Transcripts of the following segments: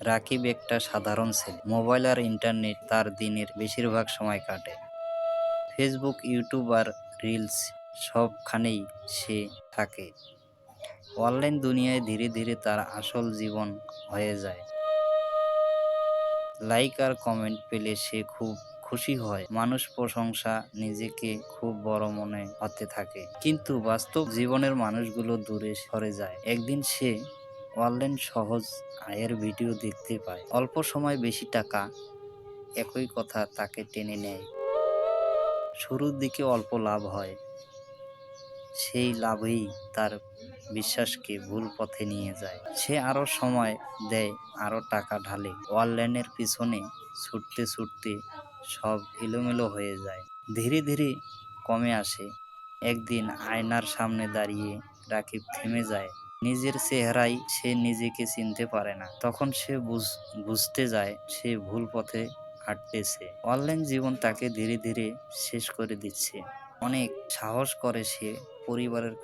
রাকিব একটা সাধারণ ছেলে। মোবাইল আর ইন্টারনেট তার দিনের বেশিরভাগ সময় কাটে। ফেসবুক, ইউটিউব আর রিলস সবখানেই সে থাকে। অনলাইন দুনিয়ায় ধীরে ধীরে তার আসল জীবন হয়ে যায়। লাইক আর কমেন্ট পেলে সে খুব খুশি হয়, মানুষ প্রশংসা নিজেকে খুব বড় মনে হতে থাকে। কিন্তু বাস্তব জীবনের মানুষগুলো দূরে সরে যায়। একদিন সে অনলাইন সহজ আয়ের ভিডিও দেখতে পায়। অল্প সময় বেশি টাকা, একই কথা তাকে টেনে নেয়। শুরুর দিকে অল্প লাভ হয়, সেই লাভই তার বিশ্বাসকে ভুল পথে নিয়ে যায়। সে আরো সময় দেয়, আরো টাকা ঢালে। অনলাইনের পিছনে ছুটতে ছুটতে সব এলোমেলো হয়ে যায়। ধীরে ধীরে কমে আসে। একদিন আয়নার সামনে দাঁড়িয়ে রাকিব থেমে যায়। নিজের চেহারায় সে নিজেকে চিনতে পারে না। তখন সে বুঝতে যায় সে ভুল পথে হাঁটতেছে। অনলাইন জীবন তাকে ধীরে ধীরে শেষ করে দিচ্ছে। অনেক সাহস করে সে পরিবারের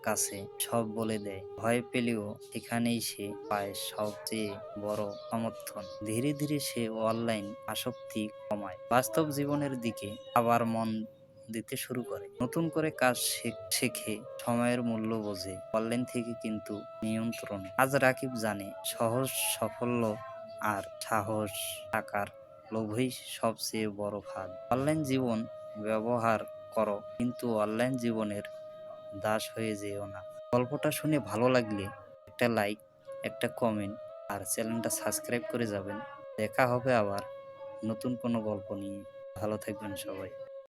কাছে সব বলে দেয়। ভয় পেলেও এখানেই সে পায় সবচেয়ে বড় সমর্থন। ধীরে ধীরে সে অনলাইন আসক্তি কমায়, বাস্তব জীবনের দিকে আবার মন দিতে শুরু করে। নতুন করে কাজ শেখে, সময়ের মূল্য বোঝে। অনলাইন থেকে কিন্তু নিয়ন্ত্রণে। আজ রাকিব জানে সহজ সাফল্য আর সাহস টাকার লোভই সবচেয়ে বড় ফাঁদ। অনলাইন জীবন ব্যবহার করো, কিন্তু অনলাইন জীবনের দাস হয়ে যেও না। গল্পটা শুনে ভালো লাগলে একটা লাইক, একটা কমেন্ট আর চ্যানেলটা সাবস্ক্রাইব করে যাবেন। দেখা হবে আবার নতুন কোনো গল্প নিয়ে। ভালো থাকবেন সবাই।